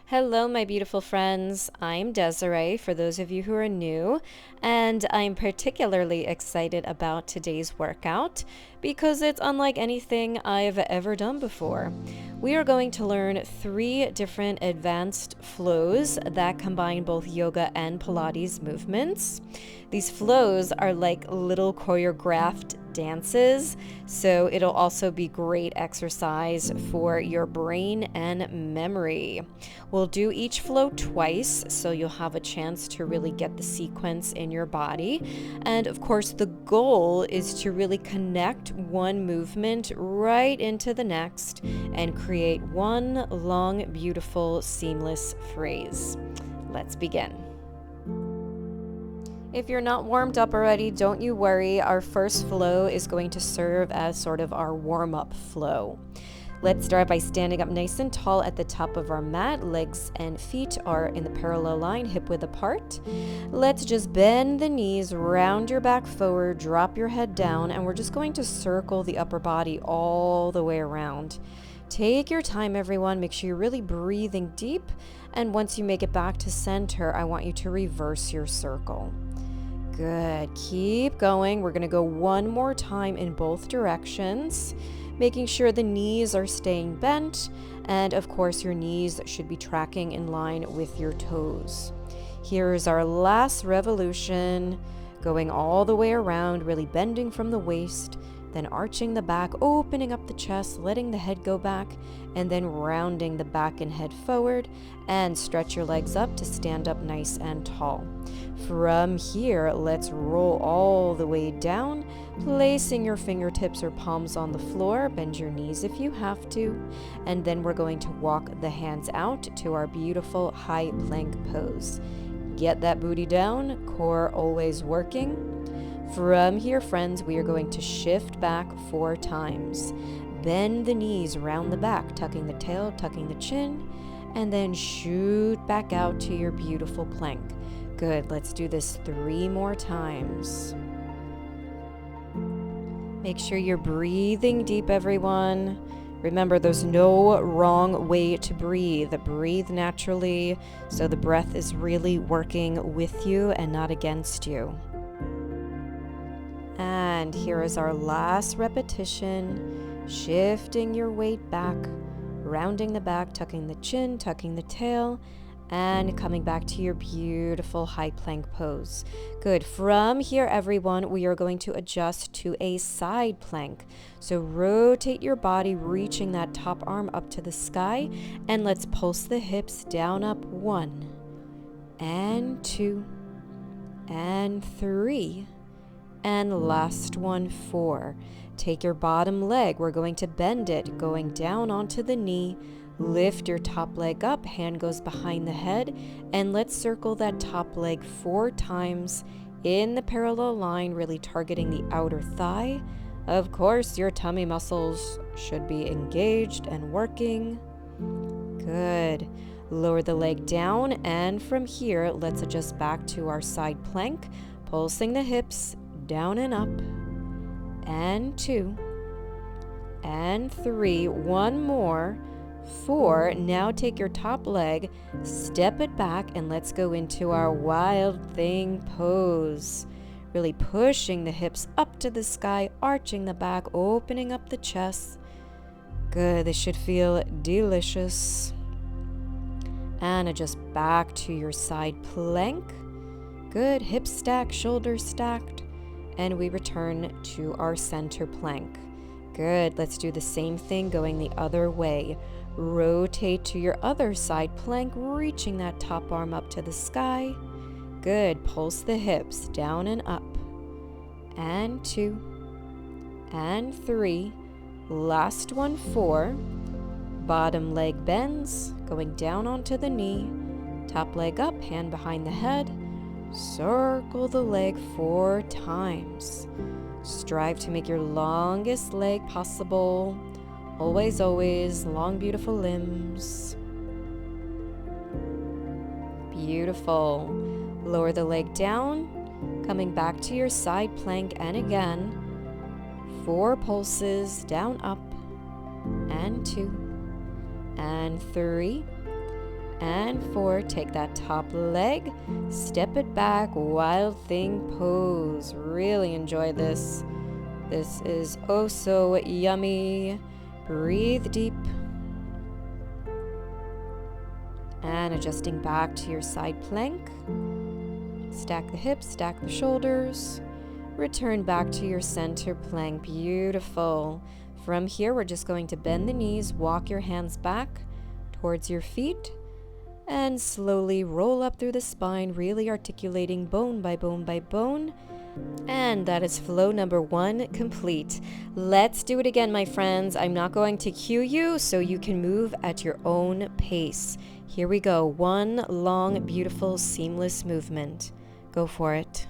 Hello, my beautiful friends. I'm Desiree, for those of you who are new, and I'm particularly excited about today's workout because it's unlike anything I've ever done before. We are going to learn 3 different advanced flows that combine both yoga and Pilates movements. These flows are like little choreographed dances, so it'll also be great exercise for your brain and memory. We'll do each flow twice, so you'll have a chance to really get the sequence in your body. And of course, the goal is to really connect one movement right into the next and create one long, beautiful, seamless phrase. Let's begin. If you're not warmed up already, don't you worry. Our first flow is going to serve as sort of our warm-up flow. Let's start by standing up nice and tall at the top of our mat. Legs and feet are in the parallel line, hip width apart. Let's just bend the knees, round your back forward, drop your head down, and we're just going to circle the upper body all the way around. Take your time, everyone. Make sure you're really breathing deep. And once you make it back to center, I want you to reverse your circle. Good. Keep going. We're going to go one more time in both directions, making sure the knees are staying bent. And of course, your knees should be tracking in line with your toes. Here's our last revolution, going all the way around, really bending from the waist, then arching the back, opening up the chest, letting the head go back, and then rounding the back and head forward, and stretch your legs up to stand up nice and tall. From here, let's roll all the way down, placing your fingertips or palms on the floor. Bend your knees if you have to, and then we're going to walk the hands out to our beautiful high plank pose. Get that booty down, core always working. From here, friends, we are going to shift back 4 times. Bend the knees, round the back, tucking the tail, tucking the chin, and then shoot back out to your beautiful plank. Good. Let's do this 3 more times. Make sure you're breathing deep, everyone. Remember, there's no wrong way to breathe. Breathe naturally, so the breath is really working with you and not against you. And here is our last repetition. Shifting your weight back, rounding the back, tucking the chin, tucking the tail, and coming back to your beautiful high plank pose. Good. From here, everyone, we are going to adjust to a side plank. So rotate your body, reaching that top arm up to the sky, and let's pulse the hips down, up. 1 and 2 and 3. And last one, 4. Take your bottom leg. We're going to bend it, going down onto the knee. Lift your top leg up, hand goes behind the head, and let's circle that top leg 4 times in the parallel line, really targeting the outer thigh. Of course, your tummy muscles should be engaged and working. Good. Lower the leg down, and from here, let's adjust back to our side plank, pulsing the hips down and up, and 2 and 3. One more, 4. Now take your top leg, step it back, and let's go into our wild thing pose. Really pushing the hips up to the sky, arching the back, opening up the chest. Good. This should feel delicious. And adjust back to your side plank. Good. Hips stacked, shoulders stacked. And we return to our center plank. Good. Let's do the same thing going the other way. Rotate to your other side plank, reaching that top arm up to the sky. Good. Pulse the hips down and up. And 2 and 3. Last one, 4. Bottom leg bends, going down onto the knee. Top leg up, hand behind the head. Circle the leg 4 times. Strive to make your longest leg possible. Always, always, long, beautiful limbs. Beautiful. Lower the leg down, coming back to your side plank, and again. 4 pulses, down, up, and 2, and 3, and 4. Take that top leg, step it back, wild thing pose. Really enjoy this. This is oh so yummy. Breathe deep. And adjusting back to your side plank. Stack the hips, stack the shoulders. Return back to your center plank. Beautiful. From here, we're just going to bend the knees, walk your hands back towards your feet, and slowly roll up through the spine, really articulating bone by bone by bone. And that is flow number 1 complete. Let's do it again, my friends. I'm not going to cue you, so you can move at your own pace. Here we go. One long, beautiful, seamless movement. Go for it.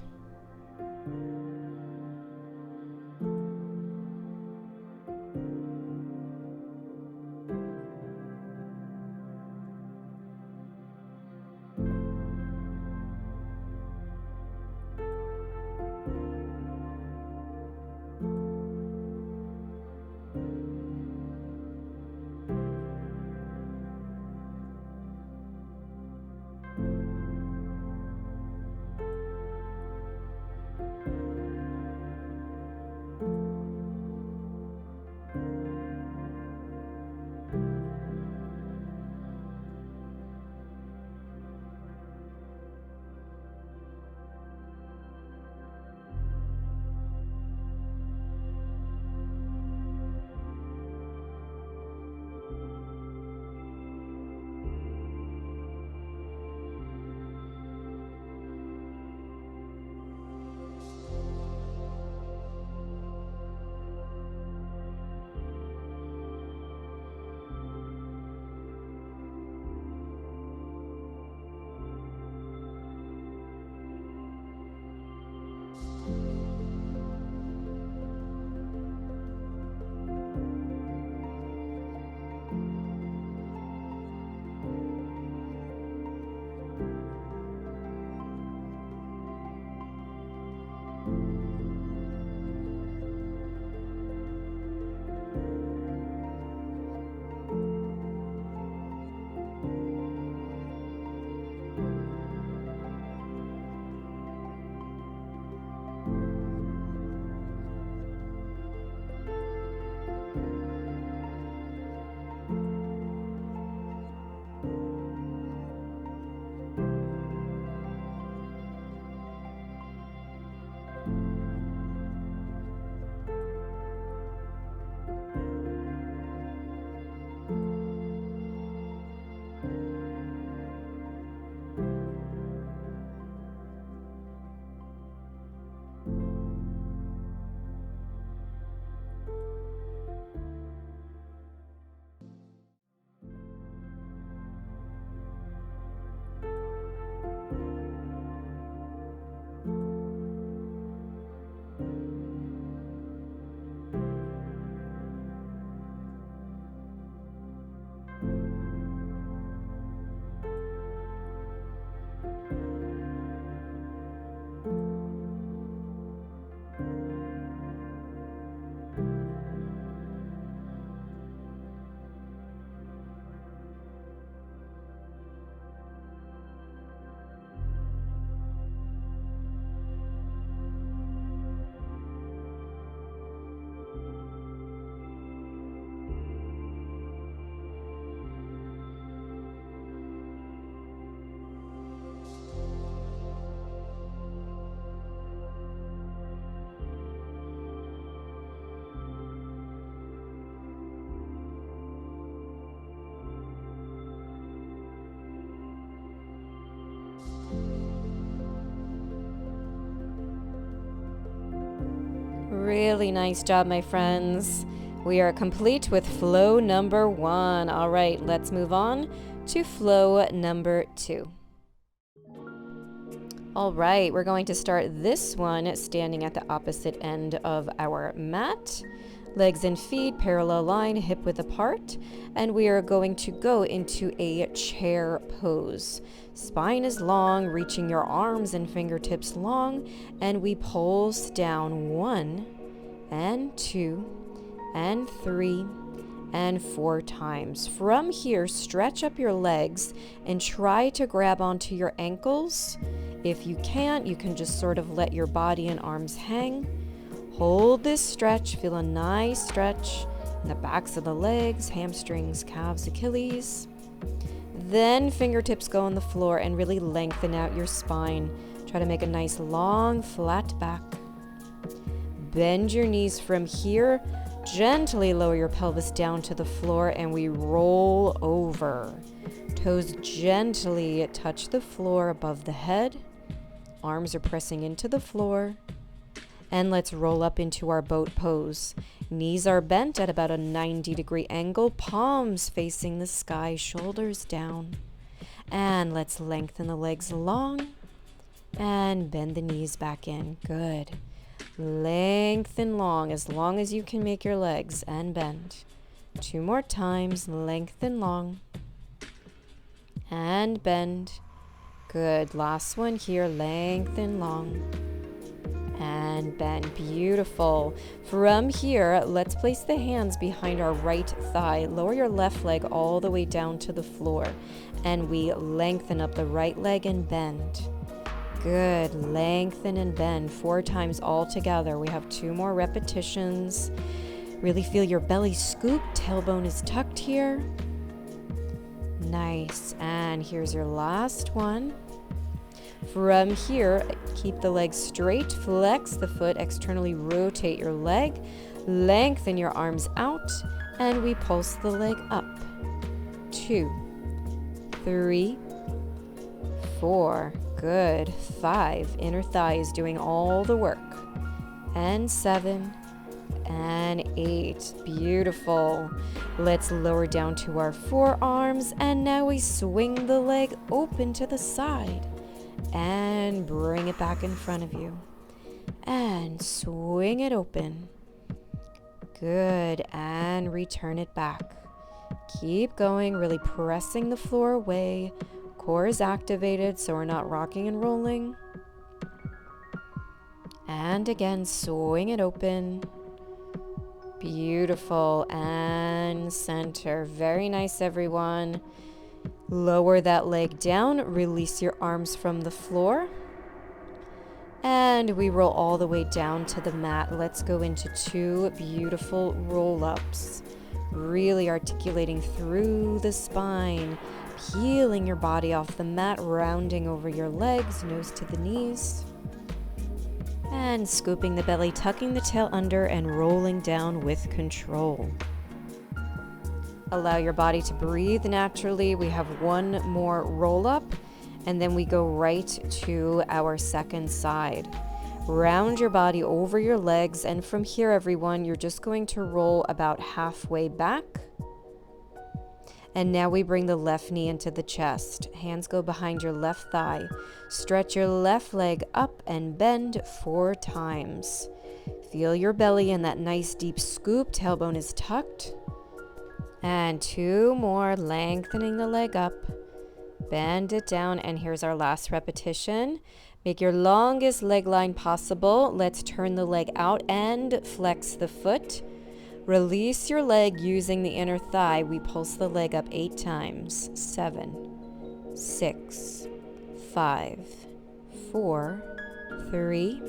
Really nice job, my friends. We are complete with flow number 1. All right, let's move on to flow number 2. All right, we're going to start this one standing at the opposite end of our mat. Legs and feet parallel line, hip width apart, and we are going to go into a chair pose. Spine is long, reaching your arms and fingertips long, and we pulse down 1 and 2 and 3 and 4 times. From here, stretch up your legs and try to grab onto your ankles. If you can't, you can just sort of let your body and arms hang. Hold this stretch. Feel a nice stretch in the backs of the legs, hamstrings, calves, Achilles. Then fingertips go on the floor and really lengthen out your spine. Try to make a nice long flat back. Bend your knees from here. Gently lower your pelvis down to the floor and we roll over. Toes gently touch the floor above the head. Arms are pressing into the floor. And let's roll up into our boat pose. Knees are bent at about a 90-degree angle, palms facing the sky, shoulders down. And let's lengthen the legs long and bend the knees back in. Good. Lengthen long as you can make your legs and bend. 2 more times. Lengthen long and bend. Good. Last one here. Lengthen long and bend. Beautiful. From here, let's place the hands behind our right thigh. Lower your left leg all the way down to the floor and we lengthen up the right leg and bend. Good. Lengthen and bend 4 times all together. We have 2 more repetitions. Really feel your belly scoop. Tailbone is tucked here. Nice. And here's your last one. From here, keep the legs straight. Flex the foot. Externally rotate your leg. Lengthen your arms out. And we pulse the leg up. 2, 3, 4. Good. 5. Inner thigh is doing all the work. And 7. And 8. Beautiful. Let's lower down to our forearms. And now we swing the leg open to the side. And bring it back in front of you. And swing it open. Good. And return it back. Keep going. Really pressing the floor away. Core is activated, so we're not rocking and rolling. And again, swing it open. Beautiful. And center. Very nice, everyone. Lower that leg down. Release your arms from the floor. And we roll all the way down to the mat. Let's go into 2 beautiful roll-ups. Really articulating through the spine. Peeling your body off the mat, rounding over your legs, nose to the knees. And scooping the belly, tucking the tail under, and rolling down with control. Allow your body to breathe naturally. We have 1 more roll-up, and then we go right to our second side. Round your body over your legs, and from here, everyone, you're just going to roll about halfway back. And now we bring the left knee into the chest. Hands go behind your left thigh. Stretch your left leg up and bend 4 times. Feel your belly and that nice deep scoop. Tailbone is tucked. And 2 more, lengthening the leg up. Bend it down, and here's our last repetition. Make your longest leg line possible. Let's turn the leg out and flex the foot. Release your leg using the inner thigh. We pulse the leg up 8 times. 7, 6, 5, 4, 3,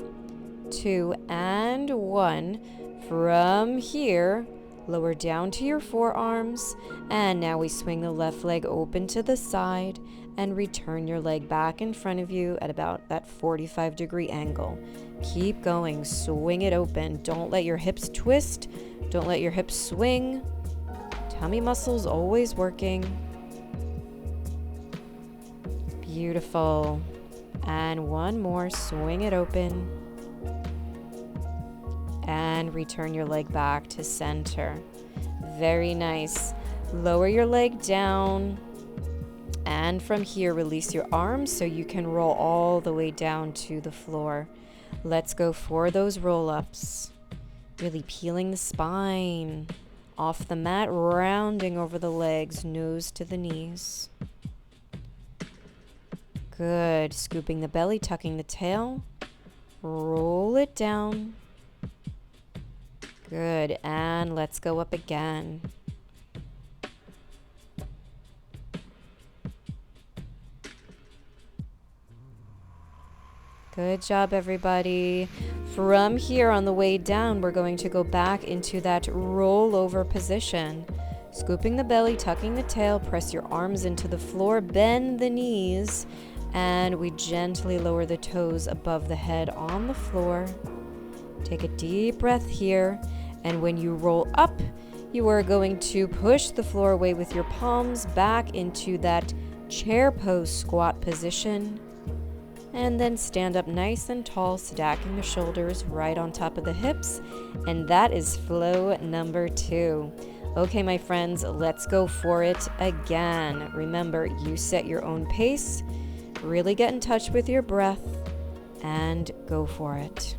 2, and 1. From here, lower down to your forearms. And now we swing the left leg open to the side and return your leg back in front of you at about that 45-degree angle. Keep going. Swing it open. Don't let your hips twist. Don't let your hips swing. Tummy muscles always working. Beautiful. And 1 more. Swing it open. And return your leg back to center. Very nice. Lower your leg down. And from here, release your arms so you can roll all the way down to the floor. Let's go for those roll-ups. Really peeling the spine off the mat, rounding over the legs, nose to the knees. Good. Scooping the belly, tucking the tail. Roll it down. Good. And let's go up again. Good job, everybody. From here on the way down, we're going to go back into that rollover position. Scooping the belly, tucking the tail, press your arms into the floor, bend the knees, and we gently lower the toes above the head on the floor. Take a deep breath here, and when you roll up, you are going to push the floor away with your palms back into that chair pose squat position. And then stand up nice and tall, stacking the shoulders right on top of the hips. And that is flow number 2. Okay, my friends, let's go for it again. Remember, you set your own pace, really get in touch with your breath, and go for it.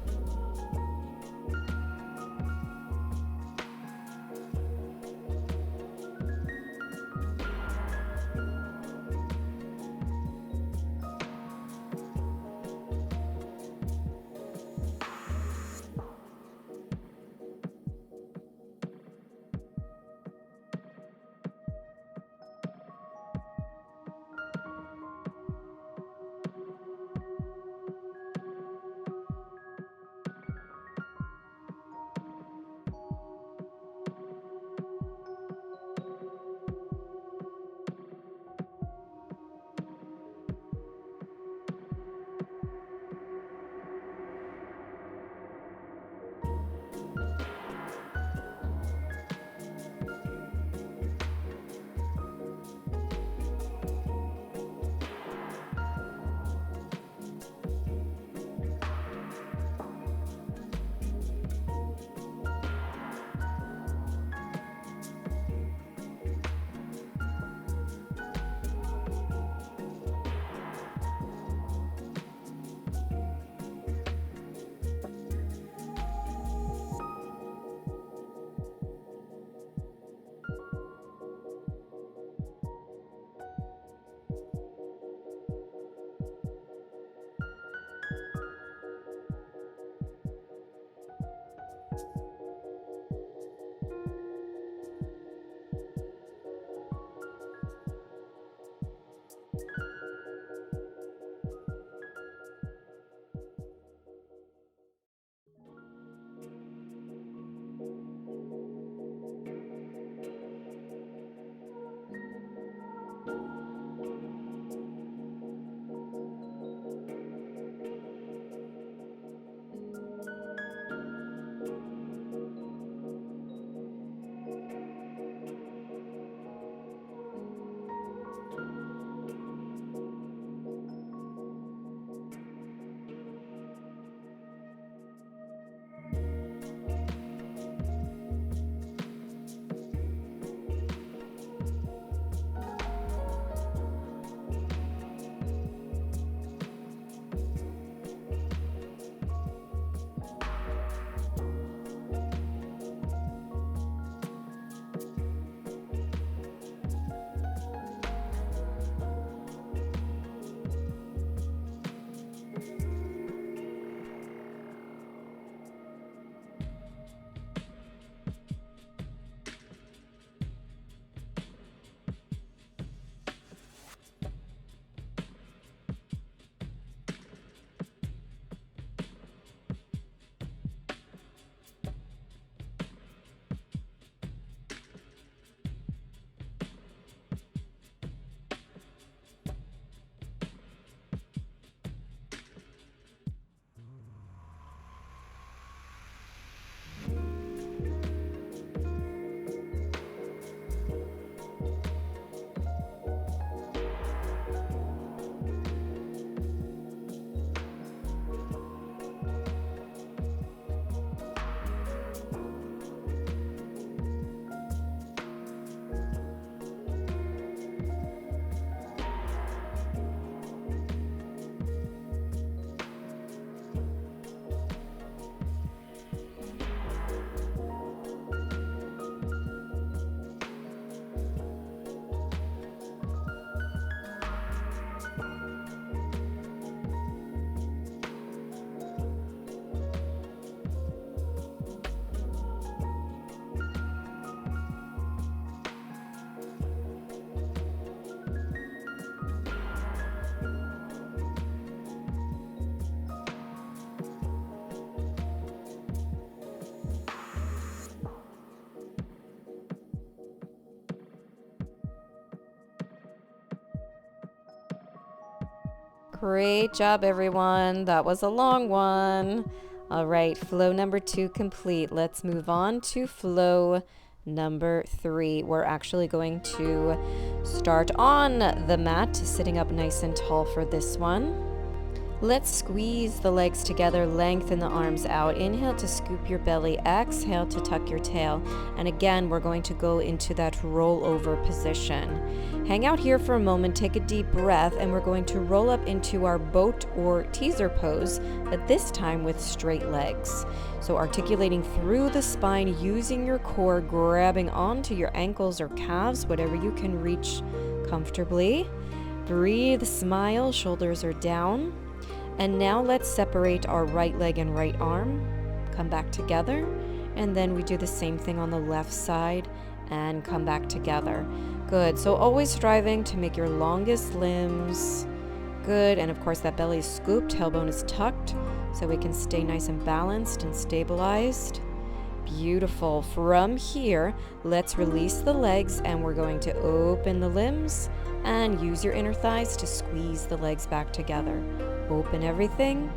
Great job, everyone. That was a long one. All right, flow number 2 complete. Let's move on to flow number 3. We're actually going to start on the mat, sitting up nice and tall for this one. Let's squeeze the legs together, lengthen the arms out. Inhale to scoop your belly, exhale to tuck your tail. And again, we're going to go into that rollover position. Hang out here for a moment, take a deep breath, and we're going to roll up into our boat or teaser pose, but this time with straight legs. So articulating through the spine, using your core, grabbing onto your ankles or calves, whatever you can reach comfortably. Breathe, smile, shoulders are down. And now let's separate our right leg and right arm, come back together, and then we do the same thing on the left side and come back together. Good, so always striving to make your longest limbs. Good, and of course that belly is scooped, tailbone is tucked, so we can stay nice and balanced and stabilized. Beautiful. From here, let's release the legs and we're going to open the limbs and use your inner thighs to squeeze the legs back together. Open everything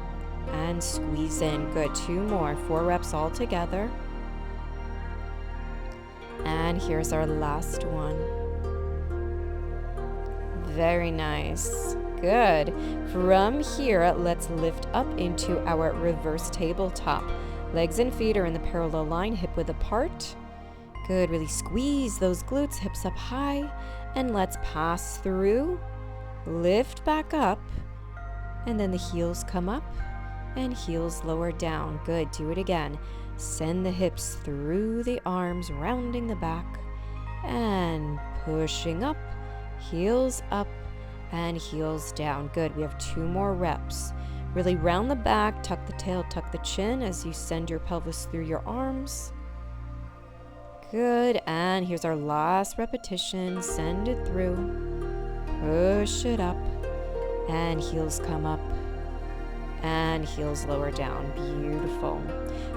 and squeeze in. Good. 2 more. 4 reps all together. And here's our last one. Very nice. Good. From here, let's lift up into our reverse tabletop. Legs and feet are in the parallel line, hip width apart. Good. Really squeeze those glutes, hips up high. And let's pass through. Lift back up. And then the heels come up and heels lower down. Good. Do it again. Send the hips through the arms, rounding the back and pushing up, heels up and heels down. Good. We have 2 more reps. Really round the back, tuck the tail, tuck the chin as you send your pelvis through your arms. Good. And here's our last repetition. Send it through. Push it up. And heels come up and heels lower down. Beautiful.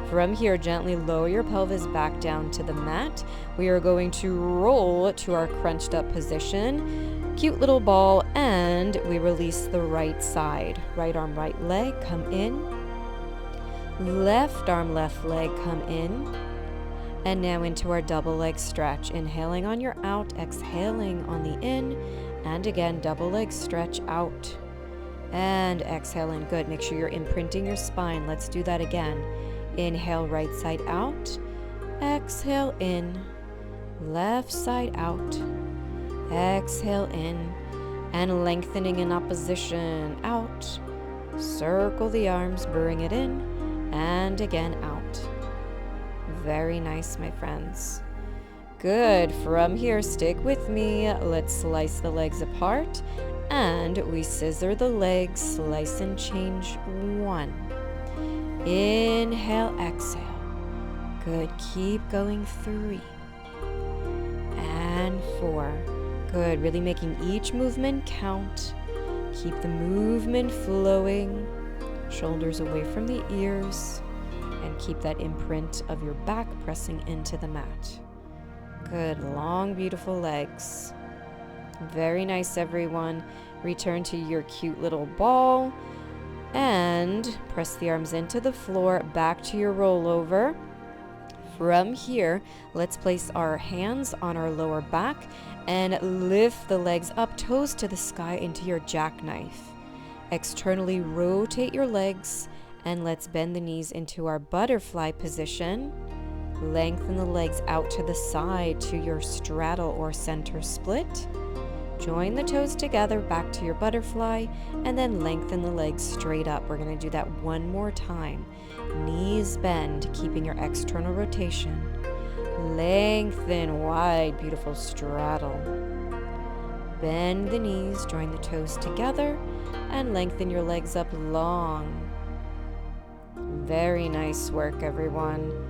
From here, gently lower your pelvis back down to the mat. We are going to roll to our crunched up position. Cute little ball, and we release the right side. Right arm, right leg, come in. Left arm, left leg, come in. And now into our double leg stretch. Inhaling on your out, exhaling on the in. And again, double leg stretch out. And exhaling. Good. Make sure you're imprinting your spine. Let's do that again. Inhale, right side out. Exhale in. Left side out. Exhale in. And lengthening in opposition. Out. Circle the arms. Bring it in. And again, out. Very nice, my friends. Good. From here, stick with me. Let's slice the legs apart. And we scissor the legs, slice and change 1. Inhale, exhale. Good. Keep going. 3. And 4. Good. Really making each movement count. Keep the movement flowing. Shoulders away from the ears. And keep that imprint of your back pressing into the mat. Good. Long, beautiful legs. Very nice, everyone. Return to your cute little ball and press the arms into the floor, back to your rollover. From here, let's place our hands on our lower back and lift the legs up, toes to the sky into your jackknife. Externally rotate your legs and let's bend the knees into our butterfly position. Lengthen the legs out to the side to your straddle or center split. Join the toes together back to your butterfly and then lengthen the legs straight up. We're going to do that 1 more time. Knees bend, keeping your external rotation. Lengthen wide, beautiful straddle. Bend the knees, join the toes together and lengthen your legs up long. Very nice work, everyone.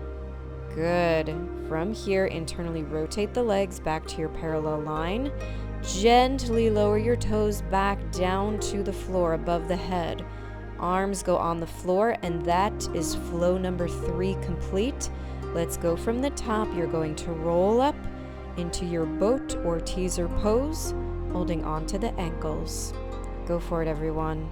Good. From here, internally rotate the legs back to your parallel line. Gently lower your toes back down to the floor above the head. Arms go on the floor, and that is flow number 3 complete. Let's go from the top. You're going to roll up into your boat or teaser pose, holding on to the ankles. Go for it, everyone.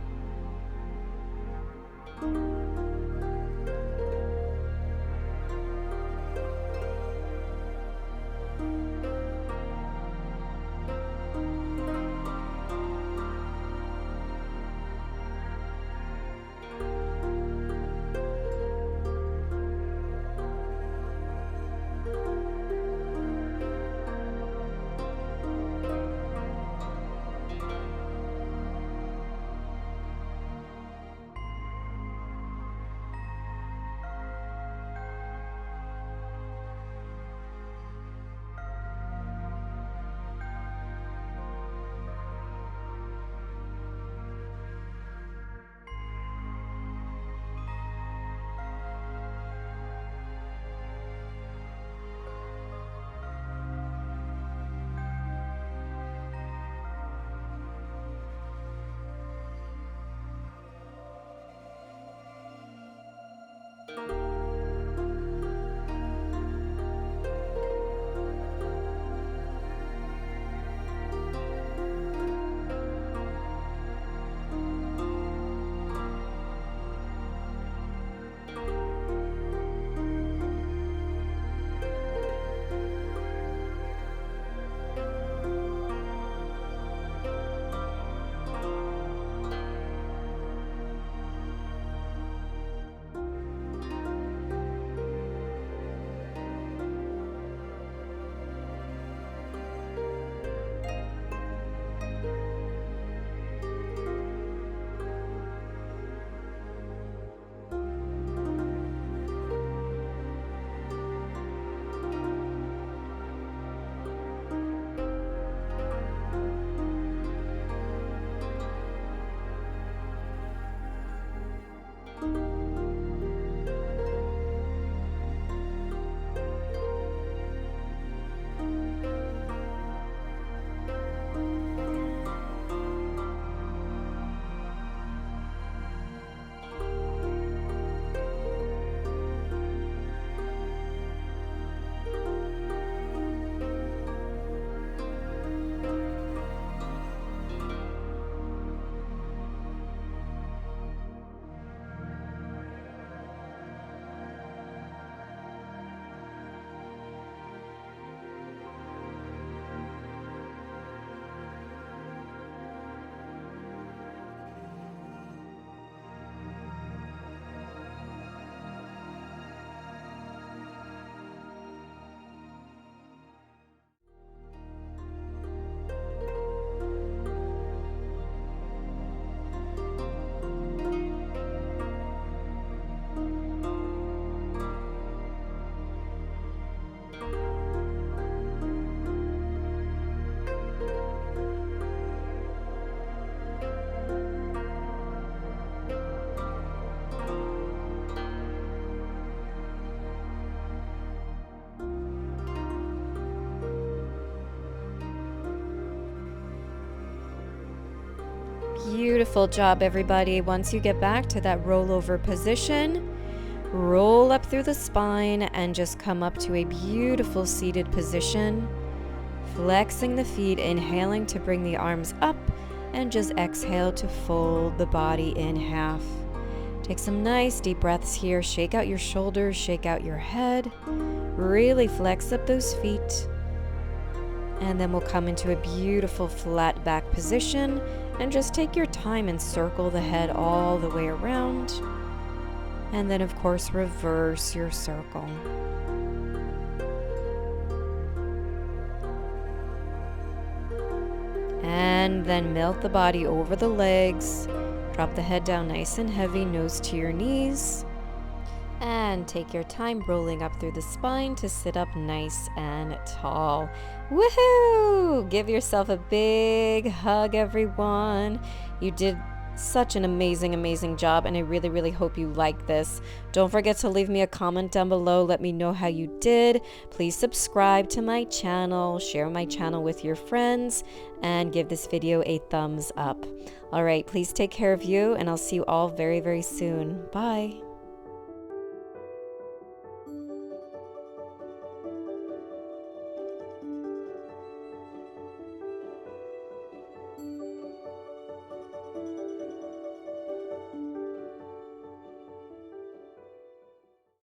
Beautiful job, everybody. Once you get back to that rollover position, roll up through the spine and just come up to a beautiful seated position. Flexing the feet, inhaling to bring the arms up, and just exhale to fold the body in half. Take some nice deep breaths here. Shake out your shoulders, shake out your head. Really flex up those feet. And then we'll come into a beautiful flat back position and just take your time and circle the head all the way around. And then, of course, reverse your circle. And then melt the body over the legs. Drop the head down nice and heavy, nose to your knees. And take your time rolling up through the spine to sit up nice and tall. Woohoo! Give yourself a big hug, everyone. You did such an amazing job, and I really hope you like this. Don't forget to leave me a comment down below. Let me know how you did. Please subscribe to my channel, share my channel with your friends, and give this video a thumbs up. All right, please take care of you, and I'll see you all very soon. Bye.